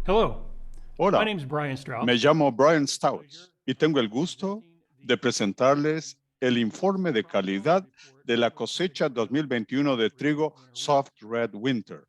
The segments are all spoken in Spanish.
Hello, my Hola, name is Brian me Strauss. llamo Brian Stouts y tengo el gusto de presentarles el informe de calidad de la cosecha 2021 de trigo Soft Red Winter.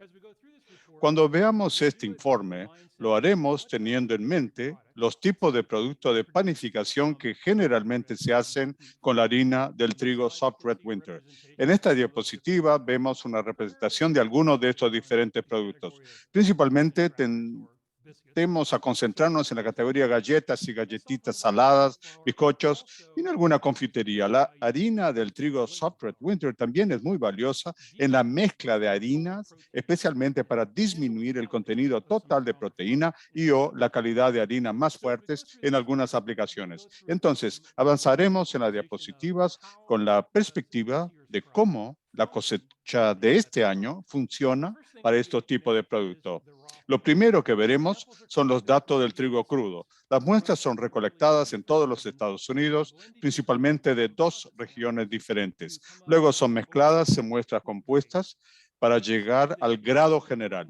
Cuando veamos este informe, lo haremos teniendo en mente los tipos de productos de panificación que generalmente se hacen con la harina del trigo Soft Red Winter. En esta diapositiva vemos una representación de algunos de estos diferentes productos. Principalmente tendemos a concentrarnos en la categoría galletas y galletitas saladas, bizcochos y en alguna confitería. La harina del trigo Soft Red Winter también es muy valiosa en la mezcla de harinas, especialmente para disminuir el contenido total de proteína y o la calidad de harina más fuertes en algunas aplicaciones. Entonces, avanzaremos en las diapositivas con la perspectiva de cómo la cosecha de este año funciona para estos tipos de productos. Lo primero que veremos son los datos del trigo crudo. Las muestras son recolectadas en todos los Estados Unidos, principalmente de dos regiones diferentes. Luego son mezcladas en muestras compuestas para llegar al grado general.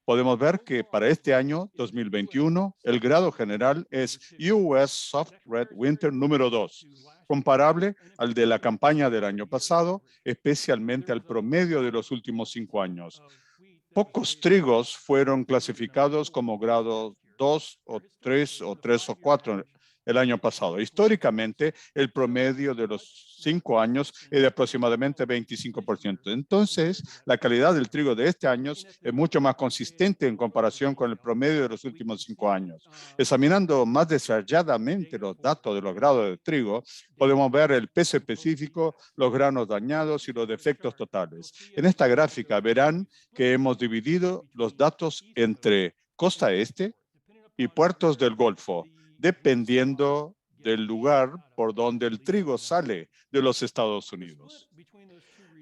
Podemos ver que para este año 2021, el grado general es US Soft Red Winter número 2, comparable al de la campaña del año pasado, especialmente al promedio de los últimos 5 años. Pocos trigos fueron clasificados como grado 2 o 3 o 3 o 4 el año pasado. Históricamente, el promedio de los 5 años es de aproximadamente 25%. Entonces, la calidad del trigo de este año es mucho más consistente en comparación con el promedio de los últimos 5 años. Examinando más detalladamente los datos de los grados de trigo, podemos ver el peso específico, los granos dañados y los defectos totales. En esta gráfica verán que hemos dividido los datos entre costa este y puertos del Golfo, dependiendo del lugar por donde el trigo sale de los Estados Unidos.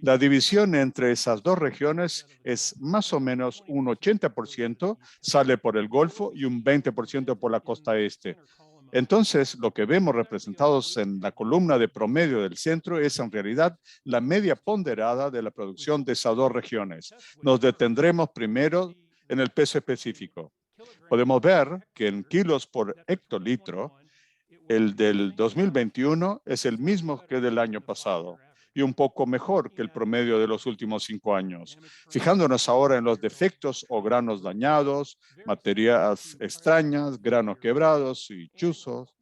La división entre esas dos regiones es más o menos un 80% sale por el Golfo y un 20% por la costa este. Entonces, lo que vemos representados en la columna de promedio del centro es en realidad la media ponderada de la producción de esas dos regiones. Nos detendremos primero en el peso específico. Podemos ver que en kilos por hectolitro, el del 2021 es el mismo que del año pasado y un poco mejor que el promedio de los últimos 5 años. Fijándonos ahora en los defectos o granos dañados, materias extrañas, granos quebrados y chuzos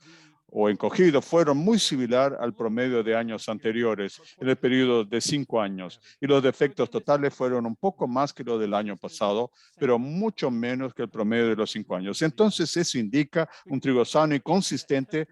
o encogidos fueron muy similar al promedio de años anteriores en el periodo de 5 años y los defectos totales fueron un poco más que lo del año pasado, pero mucho menos que el promedio de los 5 años. Entonces eso indica un trigo sano y consistente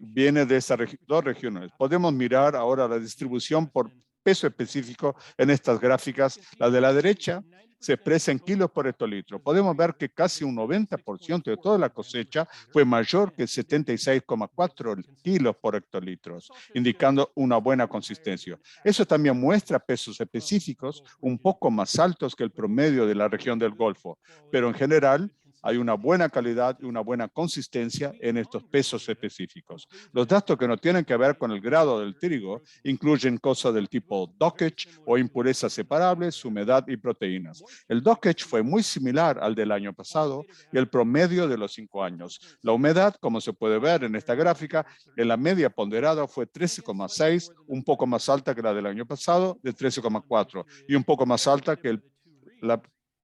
viene de esas dos regiones. Podemos mirar ahora la distribución por peso específico en estas gráficas. La de la derecha se expresa en kilos por hectolitro. Podemos ver que casi un 90% de toda la cosecha fue mayor que 76,4 kilos por hectolitros, indicando una buena consistencia. Eso también muestra pesos específicos un poco más altos que el promedio de la región del Golfo, pero en general hay una buena calidad y una buena consistencia en estos pesos específicos. Los datos que no tienen que ver con el grado del trigo incluyen cosas del tipo dockage o impurezas separables, humedad y proteínas. El dockage fue muy similar al del año pasado y el promedio de los 5 años. La humedad, como se puede ver en esta gráfica, en la media ponderada fue 13,6, un poco más alta que la del año pasado, de 13,4, y un poco más alta que la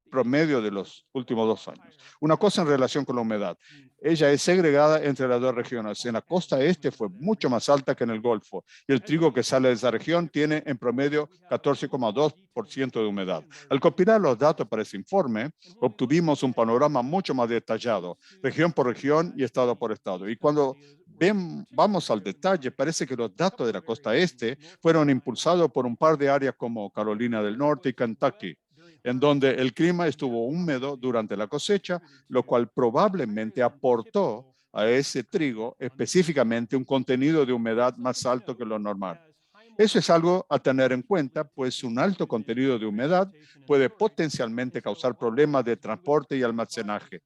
promedio de los últimos 2 años. Una cosa en relación con la humedad. Ella es segregada entre las dos regiones. En la costa este fue mucho más alta que en el Golfo y el trigo que sale de esa región tiene en promedio 14,2% de humedad. Al compilar los datos para ese informe, obtuvimos un panorama mucho más detallado, región por región y estado por estado. Y cuando vamos al detalle, parece que los datos de la costa este fueron impulsados por un par de áreas como Carolina del Norte y Kentucky, en donde el clima estuvo húmedo durante la cosecha, lo cual probablemente aportó a ese trigo específicamente un contenido de humedad más alto que lo normal. Eso es algo a tener en cuenta, pues un alto contenido de humedad puede potencialmente causar problemas de transporte y almacenaje.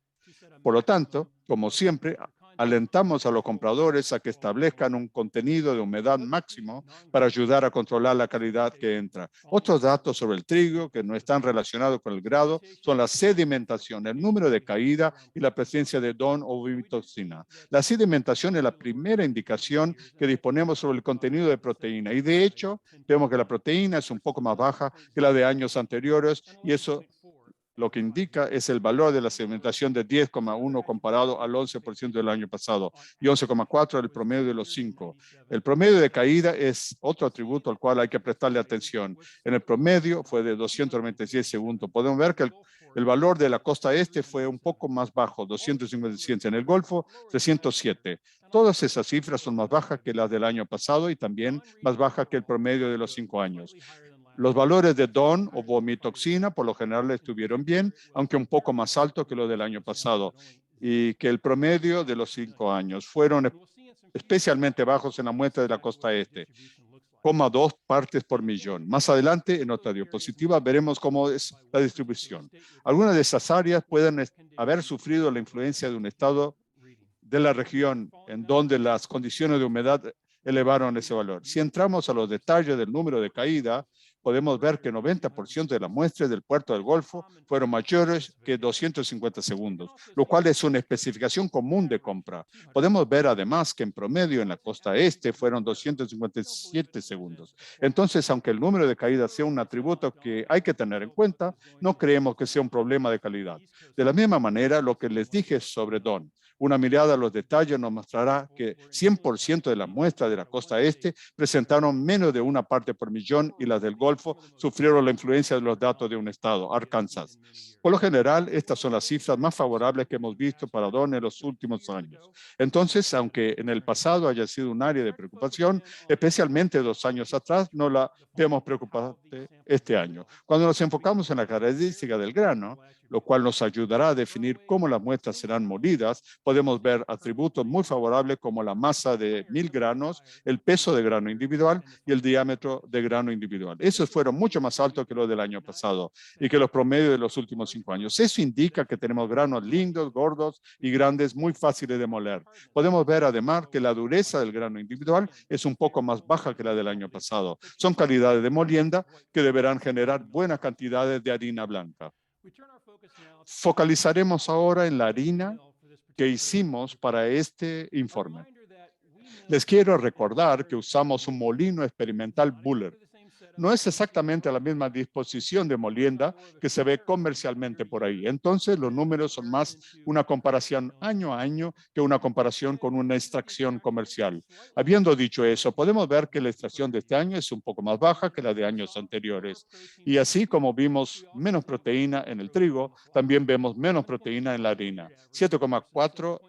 Por lo tanto, como siempre, Alentamos a los compradores a que establezcan un contenido de humedad máximo para ayudar a controlar la calidad que entra. Otros datos sobre el trigo que no están relacionados con el grado son la sedimentación, el número de caída y la presencia de DON o bimitoxina. La sedimentación es la primera indicación que disponemos sobre el contenido de proteína y de hecho vemos que la proteína es un poco más baja que la de años anteriores y eso lo que indica es el valor de la sedimentación de 10,1 comparado al 11% del año pasado y 11,4 el promedio de los 5. El promedio de caída es otro atributo al cual hay que prestarle atención. En el promedio fue de 296 segundos. Podemos ver que el valor de la costa este fue un poco más bajo, 257. En el Golfo, 307. Todas esas cifras son más bajas que las del año pasado y también más bajas que el promedio de los 5 años. Los valores de DON o vomitoxina por lo general estuvieron bien, aunque un poco más alto que lo del año pasado y que el promedio de los 5 años. Fueron especialmente bajos en la muestra de la costa este, 0,2 partes por millón. Más adelante, en otra diapositiva, veremos cómo es la distribución. Algunas de esas áreas pueden haber sufrido la influencia de un estado de la región en donde las condiciones de humedad elevaron ese valor. Si entramos a los detalles del número de caída, podemos ver que 90% de las muestras del puerto del Golfo fueron mayores que 250 segundos, lo cual es una especificación común de compra. Podemos ver además que en promedio en la costa este fueron 257 segundos. Entonces, aunque el número de caídas sea un atributo que hay que tener en cuenta, no creemos que sea un problema de calidad. De la misma manera, lo que les dije sobre DON, una mirada a los detalles nos mostrará que 100% de las muestras de la costa este presentaron menos de una parte por millón y las del Golfo sufrieron la influencia de los datos de un estado, Arkansas. Por lo general, estas son las cifras más favorables que hemos visto para DON en los últimos años. Entonces, aunque en el pasado haya sido un área de preocupación, especialmente 2 años atrás, no la vemos preocupante este año. Cuando nos enfocamos en la característica del grano, lo cual nos ayudará a definir cómo las muestras serán molidas, podemos ver atributos muy favorables como la masa de 1000 granos, el peso de grano individual y el diámetro de grano individual. Esos fueron mucho más altos que los del año pasado y que los promedios de los últimos 5 años. Eso indica que tenemos granos lindos, gordos y grandes, muy fáciles de moler. Podemos ver además que la dureza del grano individual es un poco más baja que la del año pasado. Son calidades de molienda que deberán generar buenas cantidades de harina blanca. Focalizaremos ahora en la harina que hicimos para este informe. Les quiero recordar que usamos un molino experimental Buller. No es exactamente la misma disposición de molienda que se ve comercialmente por ahí. Entonces, los números son más una comparación año a año que una comparación con una extracción comercial. Habiendo dicho eso, podemos ver que la extracción de este año es un poco más baja que la de años anteriores. Y así como vimos menos proteína en el trigo, también vemos menos proteína en la harina, 7,4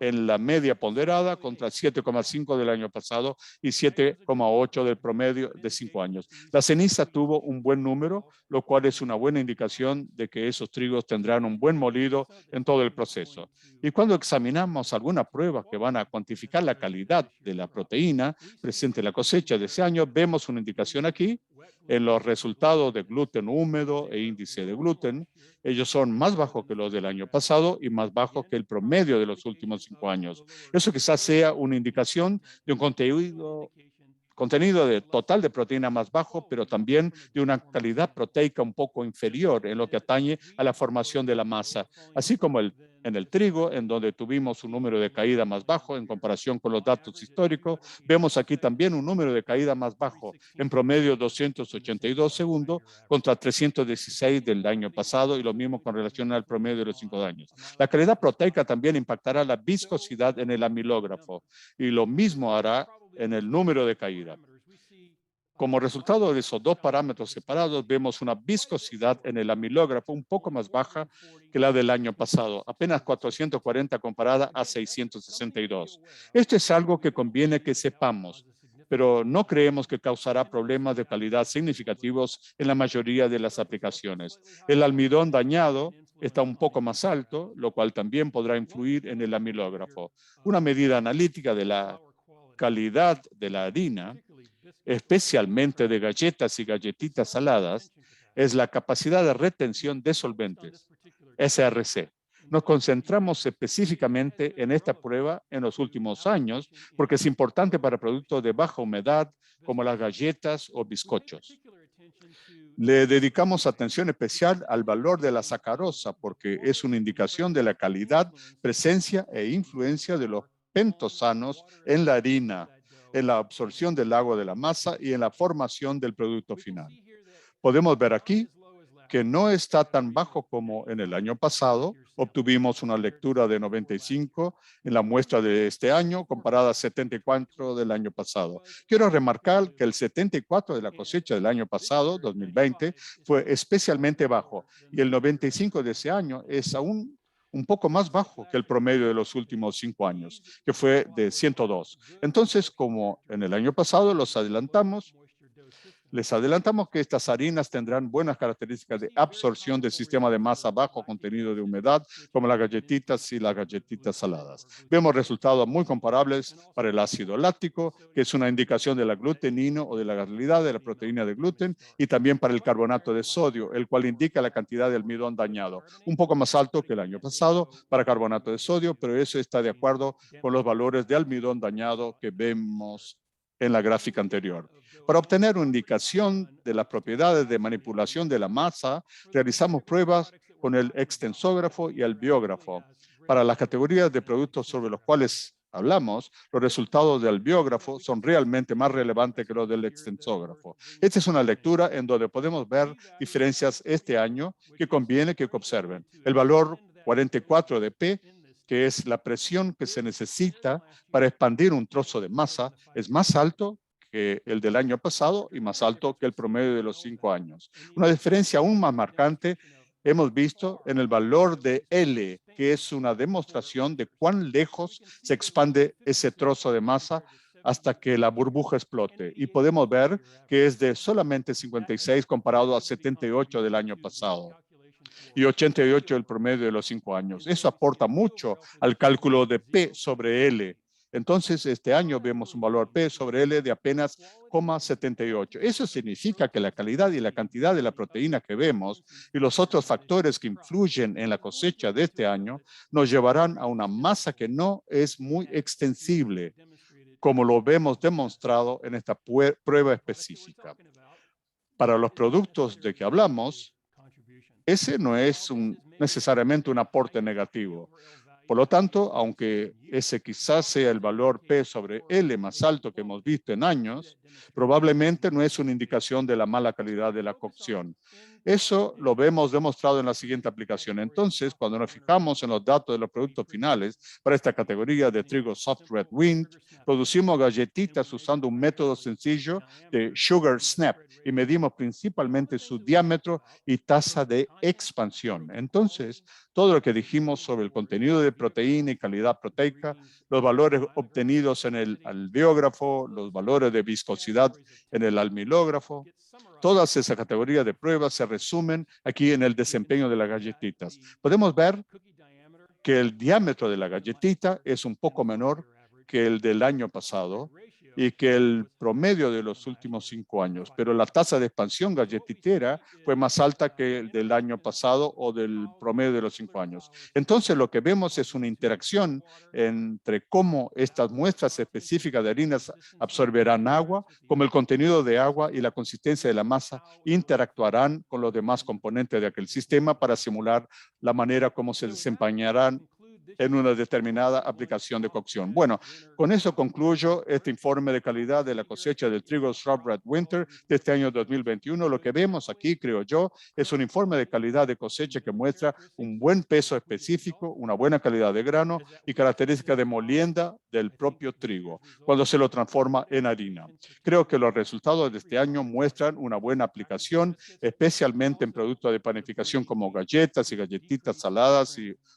en la media ponderada contra 7,5 del año pasado y 7,8 del promedio de 5 años. La ceniza tuvo un buen número, lo cual es una buena indicación de que esos trigos tendrán un buen molido en todo el proceso. Y cuando examinamos alguna prueba que van a cuantificar la calidad de la proteína presente en la cosecha de ese año, vemos una indicación aquí en los resultados de gluten húmedo e índice de gluten. Ellos son más bajos que los del año pasado y más bajos que el promedio de los últimos 5 años. Eso quizás sea una indicación de un contenido de total de proteína más bajo, pero también de una calidad proteica un poco inferior en lo que atañe a la formación de la masa, así como en el trigo, en donde tuvimos un número de caída más bajo en comparación con los datos históricos. Vemos aquí también un número de caída más bajo, en promedio 282 segundos contra 316 del año pasado y lo mismo con relación al promedio de los 5 años. La calidad proteica también impactará la viscosidad en el amilógrafo y lo mismo hará en el número de caída. Como resultado de esos dos parámetros separados, vemos una viscosidad en el amilógrafo un poco más baja que la del año pasado, apenas 440 comparada a 662. Esto es algo que conviene que sepamos, pero no creemos que causará problemas de calidad significativos en la mayoría de las aplicaciones. El almidón dañado está un poco más alto, lo cual también podrá influir en el amilógrafo. Una medida analítica de la calidad de la harina, especialmente de galletas y galletitas saladas, es la capacidad de retención de solventes, SRC. Nos concentramos específicamente en esta prueba en los últimos años porque es importante para productos de baja humedad como las galletas o bizcochos. Le dedicamos atención especial al valor de la sacarosa porque es una indicación de la calidad, presencia e influencia de los pentosanos en la harina, en la absorción del agua de la masa y en la formación del producto final. Podemos ver aquí que no está tan bajo como en el año pasado. Obtuvimos una lectura de 95 en la muestra de este año comparada a 74 del año pasado. Quiero remarcar que el 74 de la cosecha del año pasado, 2020, fue especialmente bajo y el 95 de ese año es aún un poco más bajo que el promedio de los últimos 5 años, que fue de 102. Entonces, como en el año pasado les adelantamos que estas harinas tendrán buenas características de absorción del sistema de masa bajo contenido de humedad, como las galletitas y las galletitas saladas. Vemos resultados muy comparables para el ácido láctico, que es una indicación de la glutenina o de la calidad de la proteína de gluten, y también para el carbonato de sodio, el cual indica la cantidad de almidón dañado, un poco más alto que el año pasado para carbonato de sodio, pero eso está de acuerdo con los valores de almidón dañado que vemos en la gráfica anterior. Para obtener una indicación de las propiedades de manipulación de la masa, realizamos pruebas con el extensógrafo y el biógrafo. Para las categorías de productos sobre los cuales hablamos, los resultados del biógrafo son realmente más relevantes que los del extensógrafo. Esta es una lectura en donde podemos ver diferencias este año que conviene que observen. El valor 44 de P, que es la presión que se necesita para expandir un trozo de masa, es más alto que el del año pasado y más alto que el promedio de los 5 años. Una diferencia aún más marcante hemos visto en el valor de L, que es una demostración de cuán lejos se expande ese trozo de masa hasta que la burbuja explote. Y podemos ver que es de solamente 56 comparado a 78 del año pasado y 88 el promedio de los 5 años. Eso aporta mucho al cálculo de P sobre L. Entonces, este año vemos un valor P sobre L de apenas 0,78. Eso significa que la calidad y la cantidad de la proteína que vemos y los otros factores que influyen en la cosecha de este año nos llevarán a una masa que no es muy extensible, como lo vemos demostrado en esta prueba específica. Para los productos de que hablamos, ese no es necesariamente un aporte negativo. Por lo tanto, aunque ese quizás sea el valor P sobre L más alto que hemos visto en años, probablemente no es una indicación de la mala calidad de la cocción. Eso lo vemos demostrado en la siguiente aplicación. Entonces, cuando nos fijamos en los datos de los productos finales para esta categoría de trigo Soft Red Wind, producimos galletitas usando un método sencillo de Sugar Snap y medimos principalmente su diámetro y tasa de expansión. Entonces, todo lo que dijimos sobre el contenido de proteína y calidad proteica, los valores obtenidos en el alveógrafo, los valores de viscosidad en el almilógrafo, todas esas categorías de pruebas se resumen aquí en el desempeño de las galletitas. Podemos ver que el diámetro de la galletita es un poco menor que el del año pasado y que el promedio de los últimos 5 años, pero la tasa de expansión galletitera fue más alta que el del año pasado o del promedio de los 5 años. Entonces, lo que vemos es una interacción entre cómo estas muestras específicas de harinas absorberán agua, cómo el contenido de agua y la consistencia de la masa interactuarán con los demás componentes de aquel sistema para simular la manera como se desempeñarán en una determinada aplicación de cocción. Bueno, con eso concluyo este informe de calidad de la cosecha del trigo Soft Red Winter de este año 2021. Lo que vemos aquí, creo yo, es un informe de calidad de cosecha que muestra un buen peso específico, una buena calidad de grano y características de molienda del propio trigo cuando se lo transforma en harina. Creo que los resultados de este año muestran una buena aplicación, especialmente en productos de panificación como galletas y galletitas saladas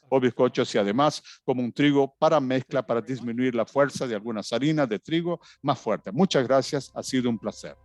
o bizcochos y además como un trigo para mezcla para disminuir la fuerza de algunas harinas de trigo más fuertes. Muchas gracias, ha sido un placer.